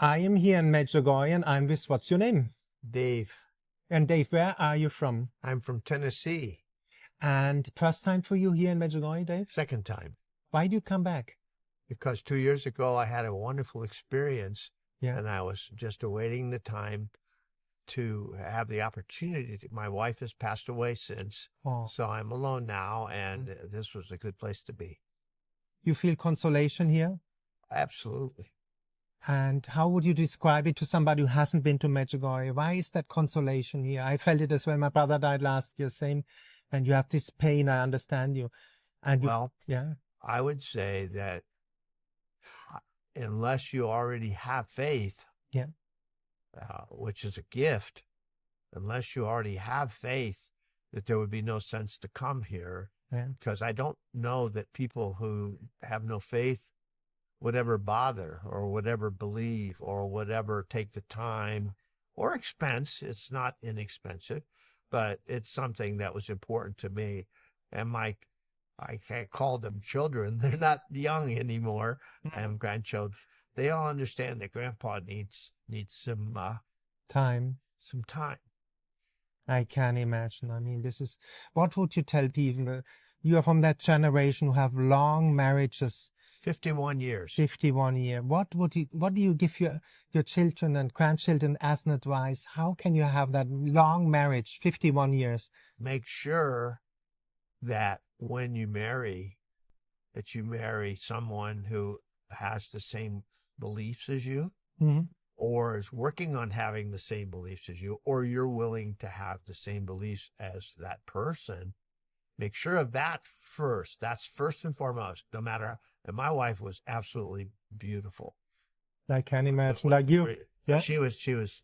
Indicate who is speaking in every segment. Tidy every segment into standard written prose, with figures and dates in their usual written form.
Speaker 1: I am here in Medjugorje and I'm with, what's your name?
Speaker 2: Dave.
Speaker 1: And Dave, where are you from?
Speaker 2: I'm from Tennessee.
Speaker 1: And first time for you here in Medjugorje, Dave?
Speaker 2: Second time.
Speaker 1: Why do you come back?
Speaker 2: Because 2 years ago I had a wonderful experience,
Speaker 1: Yeah.
Speaker 2: and I was just awaiting the time to have the opportunity. My wife has passed away since, so I'm alone now, and this was a good place to be.
Speaker 1: You feel consolation here?
Speaker 2: Absolutely.
Speaker 1: And how would you describe it to somebody who hasn't been to Medjugorje? Why is that consolation here? I felt it as well. My brother died last year, same. And you have this pain, I understand you. And
Speaker 2: well,
Speaker 1: yeah.
Speaker 2: I would say that unless you already have faith,
Speaker 1: yeah,
Speaker 2: which is a gift, unless you already have faith, that there would be no sense to come here.
Speaker 1: Yeah.
Speaker 2: Because I don't know that people who have no faith would ever bother or would ever believe or would ever take the time or expense. It's not inexpensive, but it's something that was important to me. And I can't call them children. They're not young anymore. I have grandchildren. They all understand that Grandpa needs some
Speaker 1: time.
Speaker 2: Some time.
Speaker 1: I can imagine. I mean, what would you tell people? You are from that generation who have long marriages.
Speaker 2: 51 years.
Speaker 1: 51 years. What do you give your children and grandchildren as an advice? How can you have that long marriage, 51 years?
Speaker 2: Make sure that when you marry, that you marry someone who has the same beliefs as you, or is working on having the same beliefs as you, or you're willing to have the same beliefs as that person. Make sure of that first. That's first and foremost, no matter. And my wife was absolutely beautiful.
Speaker 1: I can imagine, like you.
Speaker 2: Yeah. She was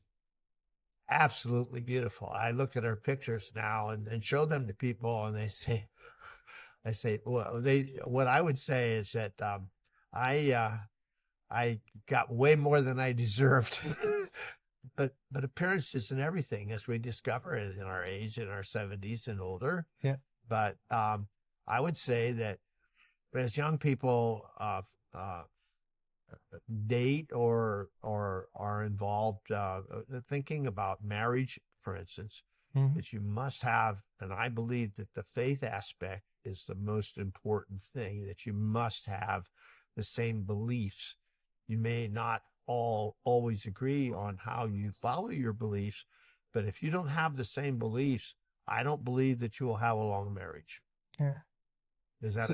Speaker 2: absolutely beautiful. I look at her pictures now and show them to people, and I say, well, what I would say is that I got way more than I deserved. But appearance isn't everything, as we discover in our age, in our 70s and older.
Speaker 1: Yeah.
Speaker 2: But I would say that as young people date or are involved, thinking about marriage, for instance, that you must have, and I believe that the faith aspect is the most important thing, that you must have the same beliefs. You may not always agree on how you follow your beliefs, but if you don't have the same beliefs, I don't believe that you will have a long marriage.
Speaker 1: Yeah.
Speaker 2: Is that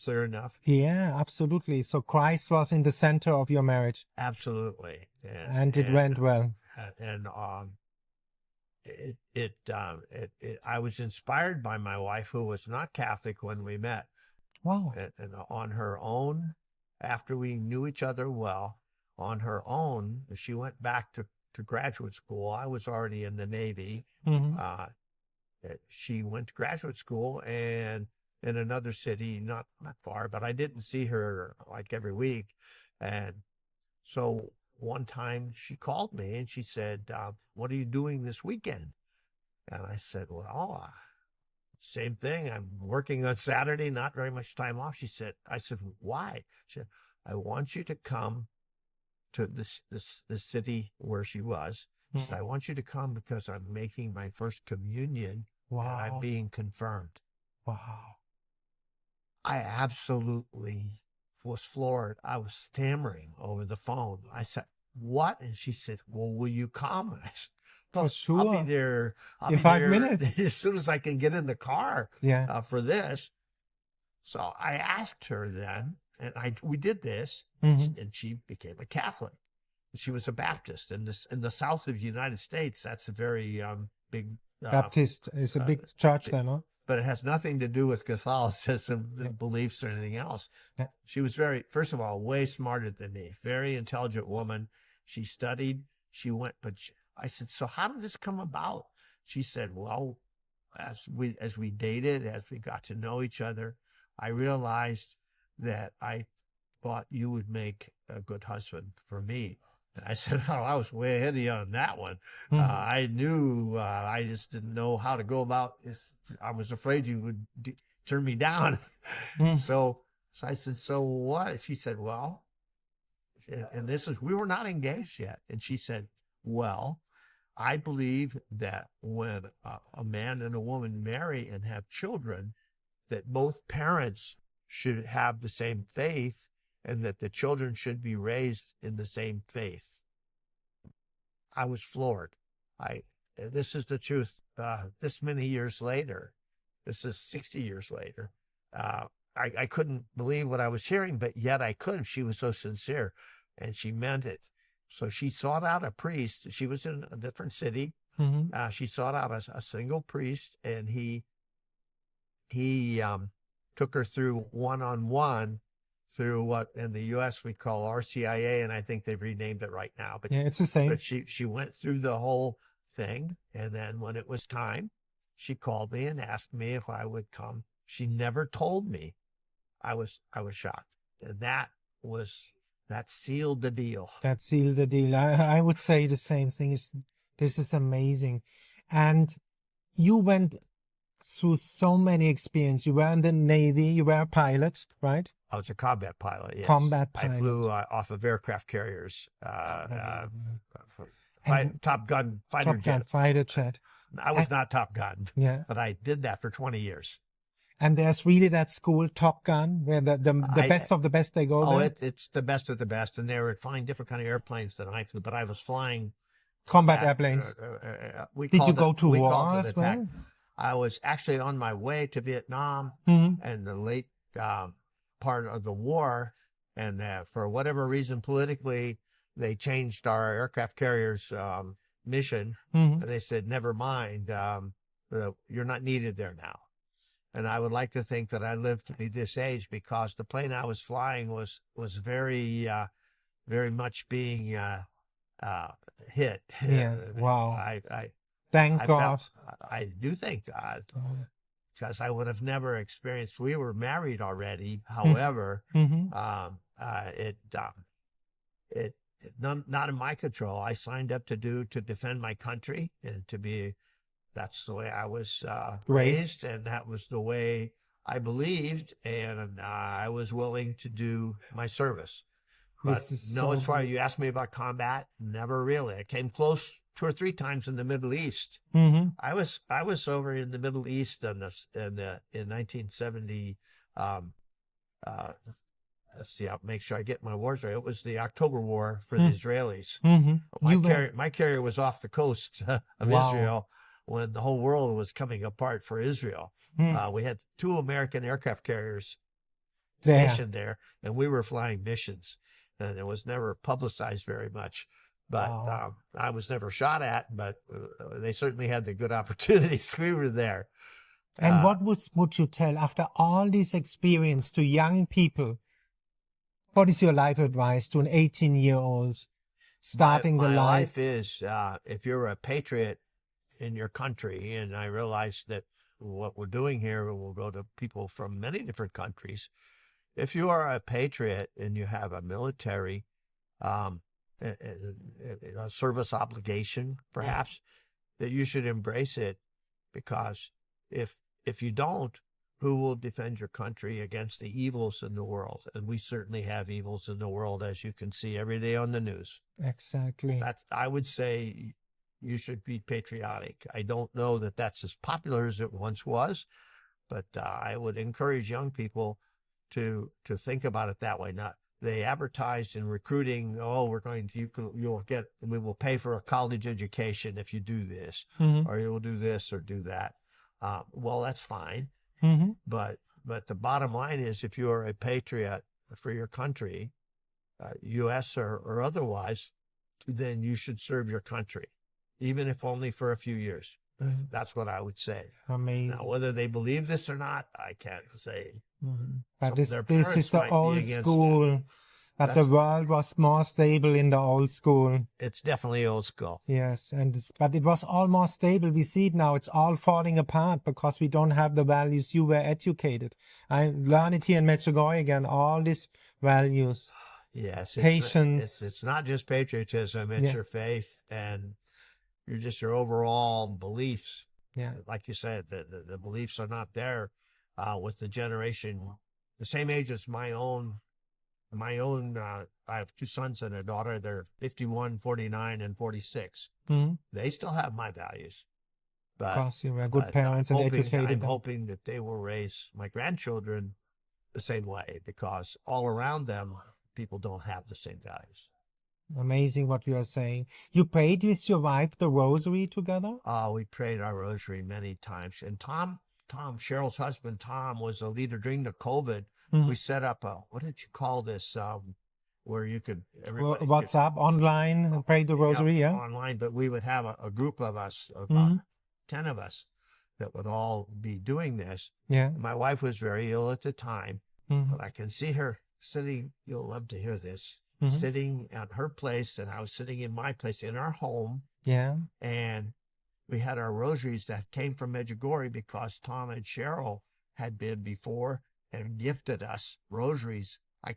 Speaker 2: clear enough?
Speaker 1: Yeah, absolutely. So Christ was in the center of your marriage.
Speaker 2: Absolutely.
Speaker 1: And it went well.
Speaker 2: And I was inspired by my wife, who was not Catholic when we met.
Speaker 1: Wow.
Speaker 2: And on her own, after we knew each other well, on her own, she went back to graduate school. I was already in the Navy. She went to graduate school and in another city, not far, but I didn't see her like every week. And so one time she called me and she said, what are you doing this weekend? And I said, well, same thing. I'm working on Saturday, not very much time off. I said, why? She said, I want you to come to this city where she was. She said, I want you to come because I'm making my first communion.
Speaker 1: Wow.
Speaker 2: And I'm being confirmed.
Speaker 1: Wow.
Speaker 2: I absolutely was floored. I was stammering over the phone. I said, what? And she said, well, will you come? And I said,
Speaker 1: for sure.
Speaker 2: I'll be there
Speaker 1: in 5 minutes.
Speaker 2: As soon as I can get in the car for this. So I asked her then, and we did this, and she became a Catholic. She was a Baptist. In the south of the United States, that's a very big...
Speaker 1: Baptist is a big church then, huh?
Speaker 2: But it has nothing to do with Catholicism, beliefs, or anything else. Yeah. She was first of all, way smarter than me. Very intelligent woman. She studied. She went, I said, so how did this come about? She said, well, as we dated, as we got to know each other, I realized that I thought you would make a good husband for me. And I said, oh, I was way ahead of you on that one. I knew, I just didn't know how to go about this. I was afraid you would turn me down. So I said, so what? She said, well, and this is, we were not engaged yet. And she said, well, I believe that when a man and a woman marry and have children, that both parents should have the same faith and that the children should be raised in the same faith. I was floored. This is the truth. This many years later, this is 60 years later, I couldn't believe what I was hearing, but yet I could. She was so sincere and she meant it. So she sought out a priest. She was in a different city.
Speaker 1: Mm-hmm.
Speaker 2: She sought out a single priest, and he took her through one-on-one through what in the U.S. we call RCIA, and I think they've renamed it right now. But
Speaker 1: yeah, it's the same.
Speaker 2: But she went through the whole thing, and then when it was time, she called me and asked me if I would come. She never told me. I was shocked, and that sealed the deal.
Speaker 1: That sealed the deal. I would say the same thing. This is amazing. And you went through so many experiences. You were in the Navy. You were a pilot, right?
Speaker 2: I was a combat pilot, yes.
Speaker 1: Combat pilot.
Speaker 2: I flew off of aircraft carriers, Top Gun fighter jet.
Speaker 1: Fighter jet.
Speaker 2: I was not Top Gun,
Speaker 1: yeah,
Speaker 2: but I did that for 20 years.
Speaker 1: And there's really that school, Top Gun, where the best of the best, they go there?
Speaker 2: It's the best of the best, and they were flying different kind of airplanes than I flew, but I was flying
Speaker 1: combat airplanes. Did you go to war as well?
Speaker 2: I was actually on my way to Vietnam and the late part of the war, and for whatever reason, politically, they changed our aircraft carriers mission, and they said, never mind, you're not needed there now. And I would like to think that I lived to be this age because the plane I was flying was very, very much being hit.
Speaker 1: Yeah. Wow. Thank
Speaker 2: I
Speaker 1: God.
Speaker 2: I do thank God because I would have never experienced. We were married already. However, not in my control. I signed up to defend my country and to be. That's the way I was raised, and that was the way I believed, and I was willing to do my service. But no, as far as you asked me about combat, never really. I came close 2 or 3 times in the Middle East. I was over in the Middle East in 1970. Let's see, I'll make sure I get my wars right. It was the October War for the Israelis. My carrier was off the coast of Israel when the whole world was coming apart for Israel. We had 2 American aircraft carriers stationed there, and we were flying missions, and it was never publicized very much. But I was never shot at, but they certainly had the good opportunities. We were there.
Speaker 1: And what would you tell after all this experience to young people? What is your life advice to an 18-year-old starting the life?
Speaker 2: My life is, if you're a patriot in your country, and I realize that what we're doing here will go to people from many different countries. If you are a patriot and you have a military a service obligation, perhaps, that you should embrace it, because if you don't, who will defend your country against the evils in the world? And we certainly have evils in the world, as you can see every day on the news.
Speaker 1: Exactly.
Speaker 2: I would say you should be patriotic. I don't know that that's as popular as it once was, but I would encourage young people to think about it that way. Not they advertised in recruiting, we will pay for a college education if you do this, or you will do this or do that. Well, that's fine. But the bottom line is, if you are a patriot for your country, U.S. or otherwise, then you should serve your country, even if only for a few years. That's what I would say.
Speaker 1: Amazing.
Speaker 2: Now, whether they believe this or not, I can't say.
Speaker 1: But this is the old school. But the world was more stable in the old school.
Speaker 2: It's definitely old school.
Speaker 1: Yes, but it was all more stable. We see it now. It's all falling apart because we don't have the values you were educated. I learned it here in Medjugorje again, all these values.
Speaker 2: Yes.
Speaker 1: Patience.
Speaker 2: It's not just patriotism. It's your faith and your overall beliefs.
Speaker 1: Yeah.
Speaker 2: Like you said, the beliefs are not there with the generation, the same age as my own I have 2 sons and a daughter. They're 51, 49, and 46.
Speaker 1: Mm-hmm.
Speaker 2: They still have my values.
Speaker 1: Of
Speaker 2: But,
Speaker 1: course, you were good
Speaker 2: but
Speaker 1: parents and
Speaker 2: I'm
Speaker 1: educated them.
Speaker 2: hoping that they will raise my grandchildren the same way, because all around them, people don't have the same values.
Speaker 1: Amazing what you are saying. You prayed with your wife the rosary together?
Speaker 2: We prayed our rosary many times. And Tom, Cheryl's husband, Tom, was a leader during the COVID.
Speaker 1: Mhm.
Speaker 2: We set up what did you call this? Where you could, everybody
Speaker 1: WhatsApp, online, pray the rosary, yeah?
Speaker 2: online, but we would have a group of us, about 10 of us, that would all be doing this.
Speaker 1: Yeah.
Speaker 2: My wife was very ill at the time,
Speaker 1: Mhm.
Speaker 2: but I can see her sitting, you'll love to hear this,
Speaker 1: Mhm.
Speaker 2: sitting at her place, and I was sitting in my place in our home,
Speaker 1: Yeah.
Speaker 2: and we had our rosaries that came from Medjugorje, because Tom and Cheryl had been before and gifted us rosaries. I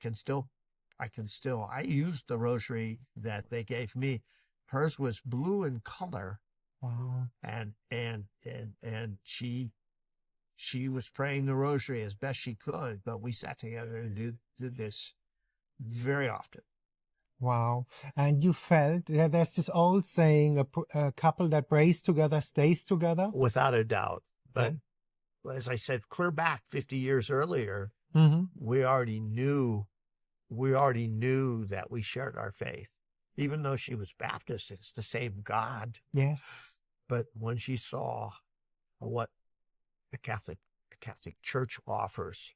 Speaker 2: used the rosary that they gave me. Hers was blue in color.
Speaker 1: Wow.
Speaker 2: And she was praying the rosary as best she could, but we sat together and did this very often.
Speaker 1: Wow. And you felt, there's this old saying, a couple that prays together stays together?
Speaker 2: Without a doubt. But as I said, clear back 50 years earlier,
Speaker 1: Mm-hmm.
Speaker 2: we already knew that we shared our faith. Even though she was Baptist, it's the same God.
Speaker 1: Yes.
Speaker 2: But when she saw what the Catholic Church offers,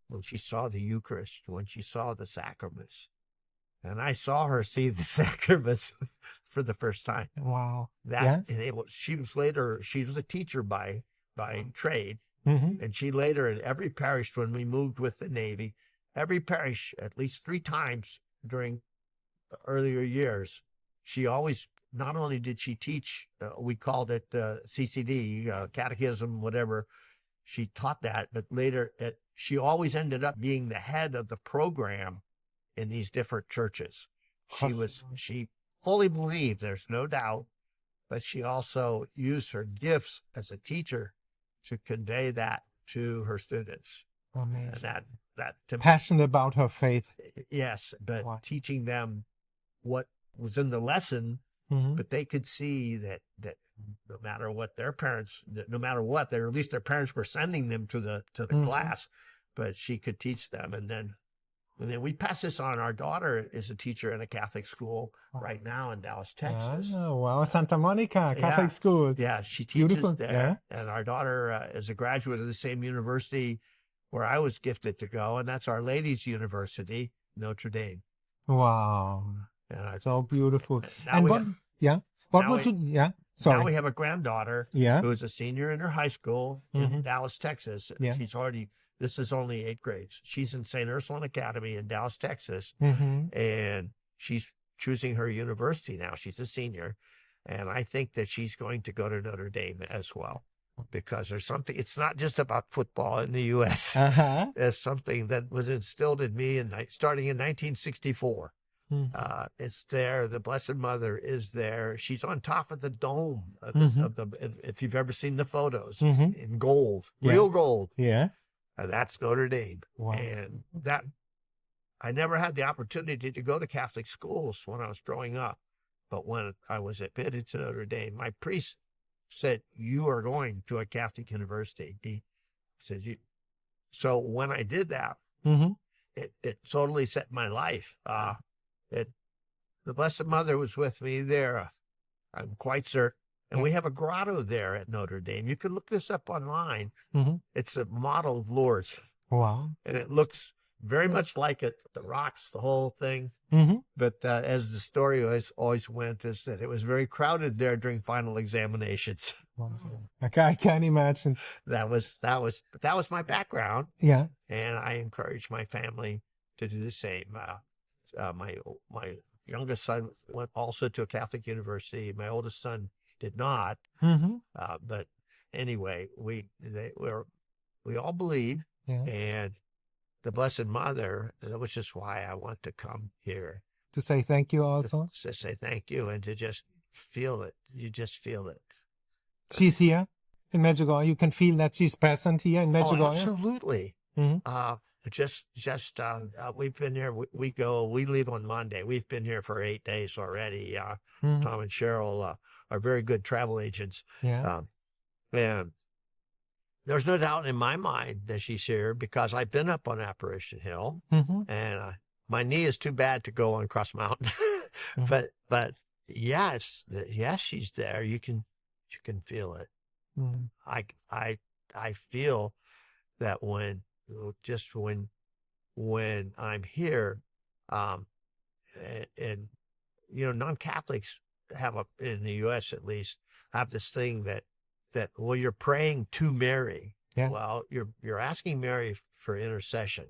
Speaker 2: when she saw the Eucharist, when she saw the sacraments, and I saw her see the sacraments for the first time.
Speaker 1: Wow.
Speaker 2: That enabled. She was a teacher by trade,
Speaker 1: Mm-hmm.
Speaker 2: and she later, in every parish when we moved with the Navy, every parish at least 3 times during earlier years, she always, not only did she teach, we called it CCD, catechism, whatever, she taught that, but later she always ended up being the head of the program in these different churches. She fully believed, there's no doubt, but she also used her gifts as a teacher to convey that to her students.
Speaker 1: Amazing.
Speaker 2: And that to
Speaker 1: passionate about her faith.
Speaker 2: Yes, but
Speaker 1: Wow.
Speaker 2: teaching them what was in the lesson,
Speaker 1: Mm-hmm.
Speaker 2: but they could see that no matter what their parents, no matter what, at least their parents were sending them to the class, but she could teach them. And then we pass this on. Our daughter is a teacher in a Catholic school right now in Dallas, Texas.
Speaker 1: Oh, wow. Santa Monica Catholic school.
Speaker 2: Yeah, she teaches
Speaker 1: Beautiful.
Speaker 2: there.
Speaker 1: Yeah.
Speaker 2: And our daughter is a graduate of the same university where I was gifted to go, and that's Our Lady's University, Notre Dame.
Speaker 1: Wow.
Speaker 2: And
Speaker 1: so beautiful.
Speaker 2: Now we have a granddaughter who is a senior in her high school in Dallas, Texas.
Speaker 1: Yeah.
Speaker 2: This is only 8th grade. She's in St. Ursula Academy in Dallas, Texas, and she's choosing her university now. She's a senior, and I think that she's going to go to Notre Dame as well, because there's something, it's not just about football in the U.S. There's something that was instilled in me starting in 1964. It's there. The Blessed Mother is there. She's on top of the dome if you've ever seen the photos, in gold, real gold.
Speaker 1: Yeah.
Speaker 2: That's Notre Dame.
Speaker 1: Wow.
Speaker 2: And that, I never had the opportunity to go to Catholic schools when I was growing up. But when I was admitted to Notre Dame, my priest said, "You are going to a Catholic university." He said, so when I did that, it totally set my life. The Blessed Mother was with me there, I'm quite certain. And we have a grotto there at Notre Dame. You can look this up online. It's a model of Lourdes.
Speaker 1: Wow.
Speaker 2: And it looks very much like it, the rocks, the whole thing. But as the story always went, is that it was very crowded there during final examinations.
Speaker 1: Wow. I can't imagine.
Speaker 2: That was my background.
Speaker 1: Yeah.
Speaker 2: And I encourage my family to do the same. My youngest son went also to a Catholic university. My oldest son did not. But anyway, we all believe, and the Blessed Mother, which is why I want to come here.
Speaker 1: To say thank you also?
Speaker 2: To say thank you and to just feel it. You just feel it.
Speaker 1: She's here in Medjugorje. You can feel that she's present here in Medjugorje?
Speaker 2: Oh, absolutely. we've been here. We leave on Monday. We've been here for 8 days already.
Speaker 1: Mhm.
Speaker 2: Tom and Cheryl are very good travel agents.
Speaker 1: Yeah.
Speaker 2: And there's no doubt in my mind that she's here because I've been up on Apparition Hill, and my knee is too bad to go on Cross Mountain. But yes, she's there. You can feel it. I feel that when I'm here, and non-Catholics in the U.S. at least have this thing that well, you're praying to Mary.
Speaker 1: Yeah.
Speaker 2: Well, you're asking Mary for intercession.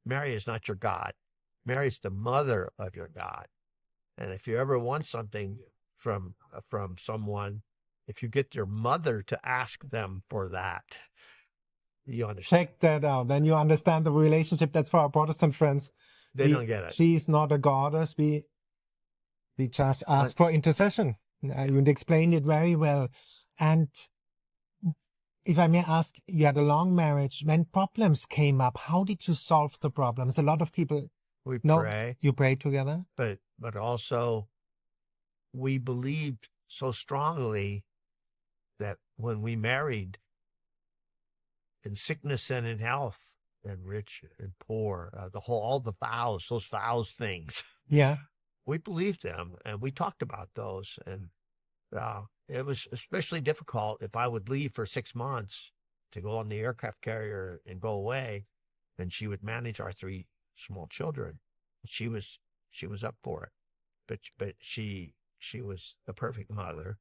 Speaker 2: Mary is not your God. Mary's the mother of your God. And if you ever want something from someone, if you get your mother to ask them for that, you understand.
Speaker 1: Check that out. Then you understand the relationship. That's for our Protestant friends.
Speaker 2: They don't get it.
Speaker 1: She's not a goddess. We just ask for intercession. You explained it very well. And if I may ask, you had a long marriage. When problems came up, how did you solve the problems? A lot of people
Speaker 2: pray.
Speaker 1: You pray together?
Speaker 2: But also we believed so strongly that when we married, in sickness and in health, and rich and poor, all the vows, those vows things.
Speaker 1: Yeah.
Speaker 2: We believed them, and we talked about those. And it was especially difficult if I would leave for 6 months to go on the aircraft carrier and go away, and she would manage our 3 small children. She was up for it, but she was the perfect mother,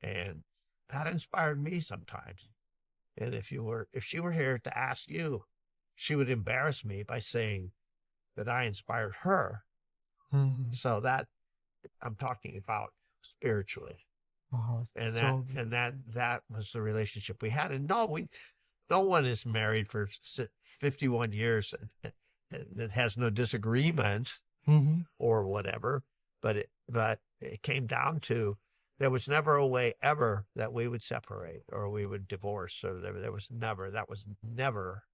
Speaker 2: and that inspired me sometimes. And if she were here to ask you, she would embarrass me by saying that I inspired her. So that I'm talking about spiritually. And that was the relationship we had. And no one is married for 51 years that has no disagreements or whatever. But it came down to, there was never a way ever that we would separate or we would divorce. So that was never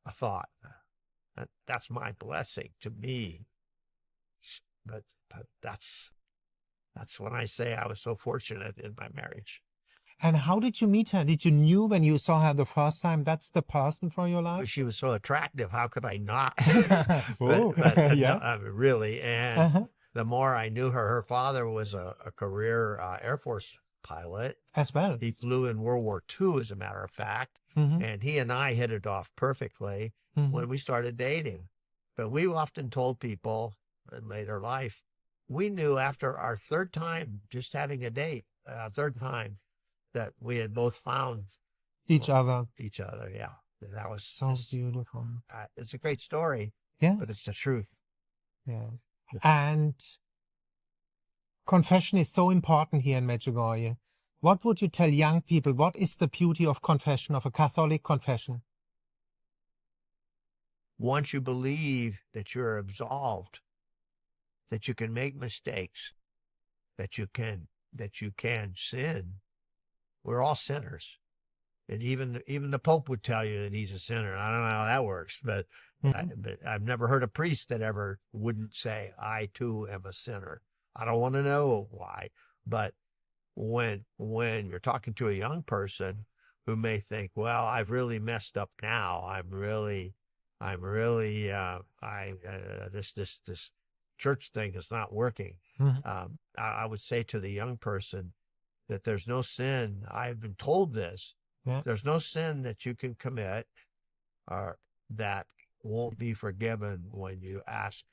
Speaker 2: a thought. That's my blessing to me. But that's when I say I was so fortunate in my marriage.
Speaker 1: And how did you meet her? Did you knew when you saw her the first time that's the person for your life?
Speaker 2: She was so attractive. How could I not?
Speaker 1: Yeah.
Speaker 2: No, really. And the more I knew her father was a career Air Force pilot.
Speaker 1: As well.
Speaker 2: He flew in World War II, as a matter of fact. And he and I hit it off perfectly when we started dating. But we often told people in later life, we knew after our 3rd time, just having a date, 3rd time, that we had both found
Speaker 1: each other.
Speaker 2: Yeah. That was
Speaker 1: so beautiful.
Speaker 2: It's a great story.
Speaker 1: Yeah.
Speaker 2: But it's the truth.
Speaker 1: Yes. And confession is so important here in Medjugorje. What would you tell young people? What is the beauty of confession, of a Catholic confession?
Speaker 2: Once you believe that you're absolved, that you can make mistakes, that you can sin. We're all sinners. And even the Pope would tell you that he's a sinner. I don't know how that works, but I've never heard a priest that ever wouldn't say, I too am a sinner. I don't want to know why. But when you're talking to a young person who may think, well, I've really messed up now. This church thing is not working. I would say to the young person that there's no sin. I've been told this.
Speaker 1: Yeah.
Speaker 2: There's no sin that you can commit or that won't be forgiven when you ask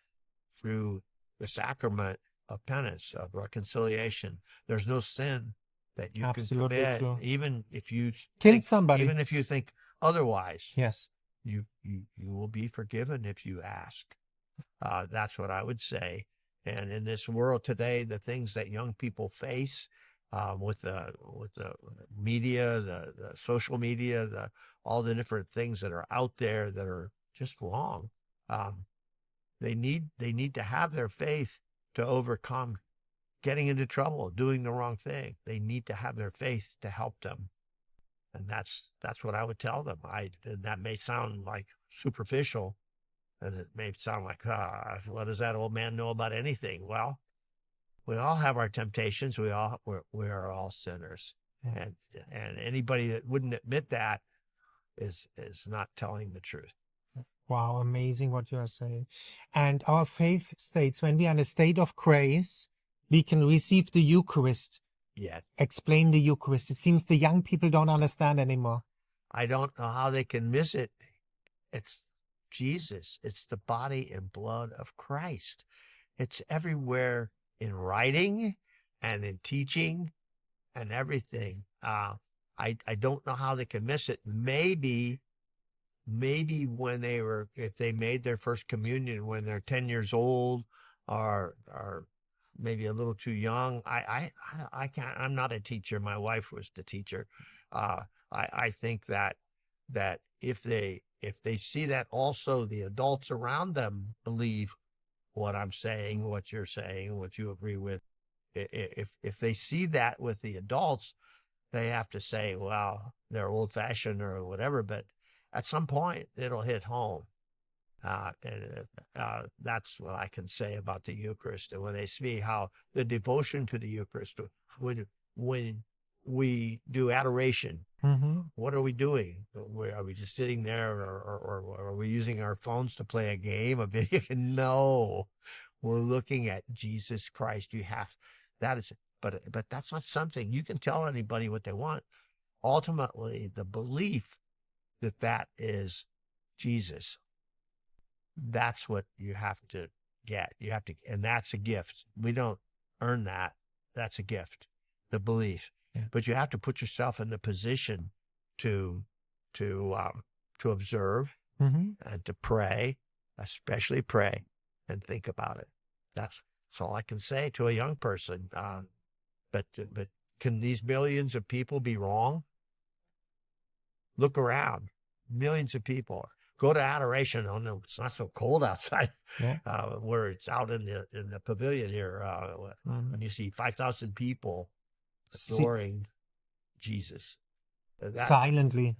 Speaker 2: through the sacrament of penance, of reconciliation. There's no sin that you can commit, even if you
Speaker 1: kill somebody,
Speaker 2: even if you think otherwise.
Speaker 1: Yes,
Speaker 2: you will be forgiven if you ask. That's what I would say. And in this world today, the things that young people face with the media, the social media, all the different things that are out there that are just wrong, they need to have their faith to overcome getting into trouble, doing the wrong thing. They need to have their faith to help them. And that's what I would tell them. And that may sound like superficial, and it may sound like, what does that old man know about anything? Well, we all have our temptations. We are all sinners.
Speaker 1: Yeah.
Speaker 2: And anybody that wouldn't admit that is not telling the truth.
Speaker 1: Wow, amazing what you are saying. And our faith states when we are in a state of grace, we can receive the Eucharist.
Speaker 2: Yet
Speaker 1: Explain the Eucharist. It seems the young people don't understand anymore.
Speaker 2: I don't know how they can miss it. It's Jesus. It's the body and blood of Christ. It's everywhere in writing and in teaching and everything. I don't know how they can miss it. Maybe when if they made their first communion when they're 10 years old, or maybe a little too young. I can't. I'm not a teacher. My wife was the teacher. I think that if they see that also the adults around them believe what I'm saying, what you're saying, what you agree with. If they see that with the adults, they have to say, well, they're old fashioned or whatever, but at some point it'll hit home. That's what I can say about the Eucharist. And when they see how the devotion to the Eucharist, when we do adoration, what are we doing? Are we just sitting there, or are we using our phones to play a game, a video? No, we're looking at Jesus Christ. But that's not something you can tell anybody what they want. Ultimately, the belief that is Jesus, that's what you have to get. And that's a gift. We don't earn that. That's a gift, the belief. Yeah. But you have to put yourself in the position to observe and to pray, especially pray and think about it. That's all I can say to a young person. But can these millions of people be wrong? Look around, millions of people. Go to adoration. Oh no, it's not so cold outside. Yeah. Where it's out in the pavilion here, when you see 5,000 people adoring Jesus silently,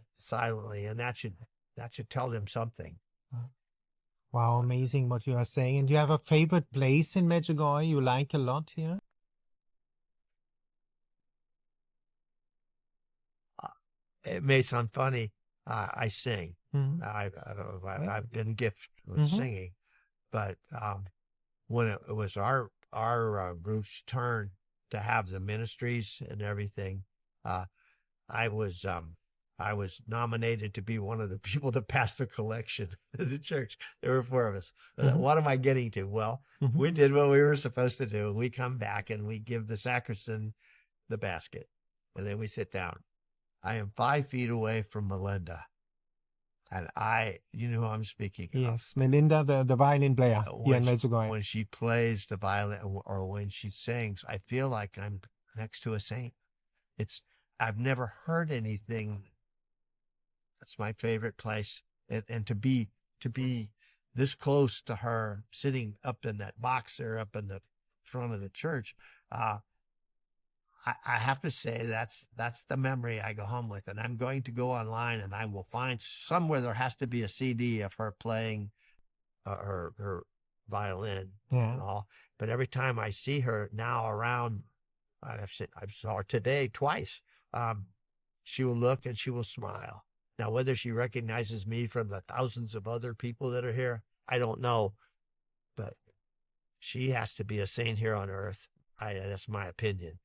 Speaker 2: and that should tell them something.
Speaker 1: Wow, amazing what you are saying. And do you have a favorite place in Medjugorje you like a lot here?
Speaker 2: It may sound funny. I sing. I've been gifted with singing, but when it was our group's turn to have the ministries and everything, I was nominated to be one of the people to pass the collection at the church. There were 4 of us. What am I getting to? Well, we did what we were supposed to do. We come back and we give the sacristan the basket, and then we sit down. I am 5 feet away from Melinda. And you know who I'm speaking of.
Speaker 1: Yes, Melinda, the violin player here in Medjugorje.
Speaker 2: When she plays the violin or when she sings, I feel like I'm next to a saint. I've never heard anything. That's my favorite place. And to be this close to her, sitting up in that box there, up in the front of the church, I have to say that's the memory I go home with. And I'm going to go online and I will find somewhere there has to be a CD of her playing her violin and all. But every time I see her now around, I saw her today twice. She will look and she will smile. Now, whether she recognizes me from the thousands of other people that are here, I don't know. But she has to be a saint here on earth. That's my opinion.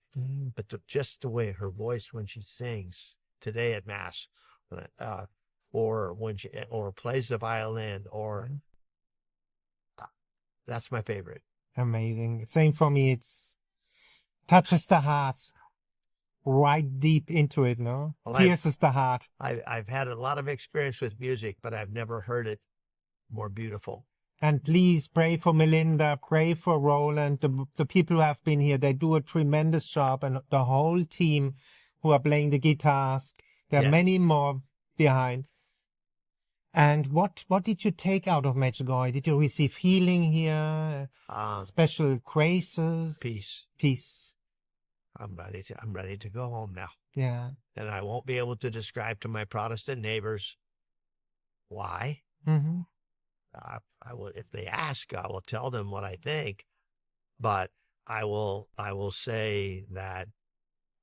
Speaker 2: But just the way her voice when she sings today at Mass, or when she plays the violin, that's my favorite.
Speaker 1: Amazing. Same for me. It's touches the heart right deep into it, no? Well, pierces the heart.
Speaker 2: I've had a lot of experience with music, but I've never heard it more beautiful.
Speaker 1: And please pray for Melinda, pray for Roland, the people who have been here. They do a tremendous job, and the whole team who are playing the guitars. There are many more behind. And what did you take out of Medjugorje? Did you receive healing here? Special graces?
Speaker 2: Peace.
Speaker 1: Peace.
Speaker 2: I'm ready to go home now.
Speaker 1: Yeah.
Speaker 2: And I won't be able to describe to my Protestant neighbors why.
Speaker 1: Mm-hmm.
Speaker 2: I will, if they ask, I will tell them what I think, but I will say that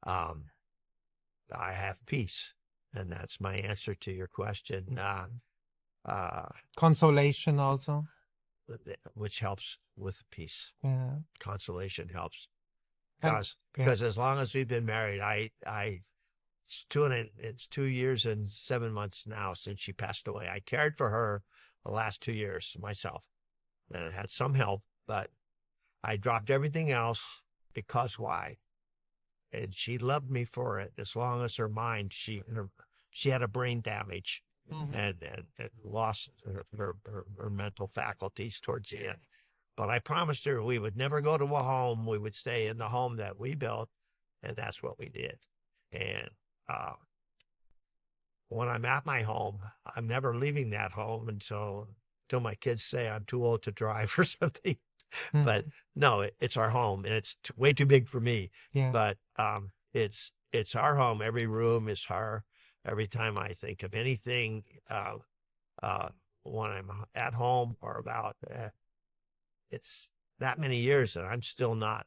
Speaker 2: I have peace, and that's my answer to your question.
Speaker 1: Consolation also.
Speaker 2: Which helps with peace.
Speaker 1: Yeah.
Speaker 2: Consolation helps
Speaker 1: And-
Speaker 2: because as long as we've been married, it's 2 years and 7 months now since she passed away. I cared for her the last 2 years myself, and I had some help, but I dropped everything else because why? And she loved me for it as long as her mind, she had a brain damage and lost her mental faculties towards the end. But I promised her we would never go to a home. We would stay in the home that we built, and that's what we did. And when I'm at my home, I'm never leaving that home until my kids say I'm too old to drive or something. But no, it's our home, and it's way too big for me.
Speaker 1: Yeah.
Speaker 2: But it's our home. Every room is her. Every time I think of anything when I'm at home or about, it's that many years and I'm still not.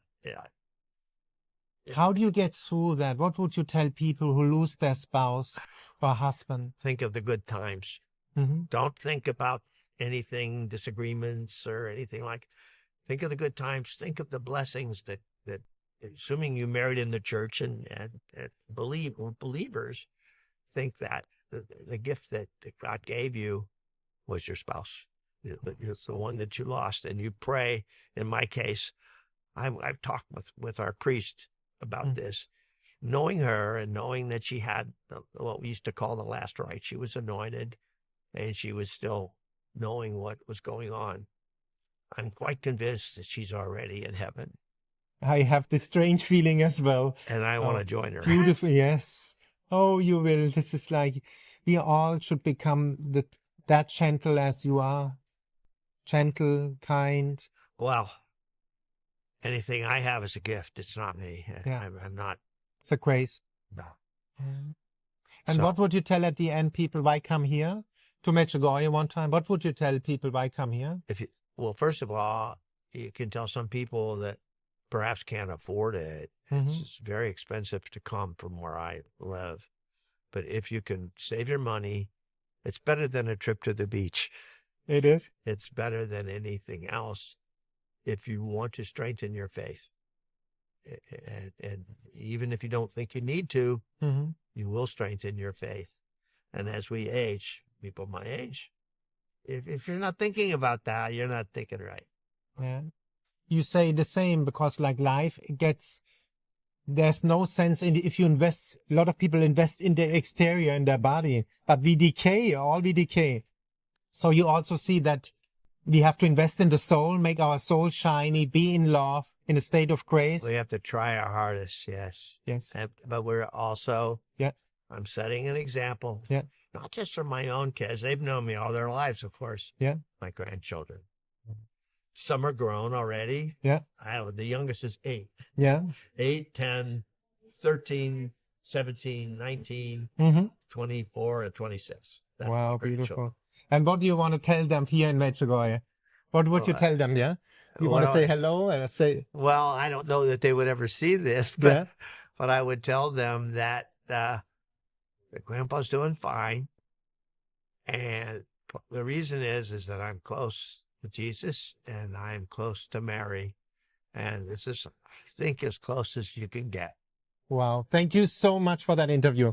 Speaker 1: How do you get through that? What would you tell people who lose their spouse or husband?
Speaker 2: Think of the good times.
Speaker 1: Mm-hmm.
Speaker 2: Don't think about anything, disagreements or anything like. Think of the good times. Think of the blessings that assuming you married in the church and believers, think that the gift that God gave you was your spouse. It's the one that you lost, and you pray. In my case, I've talked with our priest about this, knowing her and knowing that she had what we used to call the last rite. She was anointed, and she was still knowing what was going on. I'm quite convinced that she's already in heaven.
Speaker 1: I have this strange feeling as well.
Speaker 2: And I want to join her.
Speaker 1: Beautiful, yes. Oh, you will. This is like, we all should become that gentle as you are. Gentle, kind.
Speaker 2: Well, anything I have is a gift. It's not me.
Speaker 1: Yeah.
Speaker 2: I'm not.
Speaker 1: It's a grace.
Speaker 2: No.
Speaker 1: And
Speaker 2: So-
Speaker 1: what would you tell at the end people, why come here? To Medjugorje one time. What would you tell people, why come here?
Speaker 2: Well, first of all, you can tell some people that perhaps can't afford it. It's very expensive to come from where I live. But if you can save your money, it's better than a trip to the beach.
Speaker 1: It is.
Speaker 2: It's better than anything else if you want to strengthen your faith. And even if you don't think you need to, you will strengthen your faith. And as we age, people my age, if you're not thinking about that, you're not thinking right.
Speaker 1: Yeah. You say the same because like life there's no sense in if you invest, a lot of people invest in their exterior, in their body, but we decay. So you also see that we have to invest in the soul, make our soul shiny, be in love, in a state of grace.
Speaker 2: We have to try our hardest, yes.
Speaker 1: Yes.
Speaker 2: But we're also,
Speaker 1: Yeah.
Speaker 2: I'm setting an example.
Speaker 1: Yeah.
Speaker 2: Not just for my own kids. They've known me all their lives, of course.
Speaker 1: Yeah.
Speaker 2: My grandchildren. Some are grown already.
Speaker 1: Yeah.
Speaker 2: The youngest is 8.
Speaker 1: Yeah.
Speaker 2: 8, 10, 13, 17, 19, 24, and 26. That's
Speaker 1: Wow,
Speaker 2: my grandchildren.
Speaker 1: beautiful. And what do you want to tell them here in Medjugorje? What would you tell them, yeah? You want to say hello and say...
Speaker 2: Well, I don't know that they would ever see this, but I would tell them that Grandpa's doing fine. And the reason is that I'm close to Jesus and I'm close to Mary. And this is, I think, as close as you can get.
Speaker 1: Wow. Thank you so much for that interview.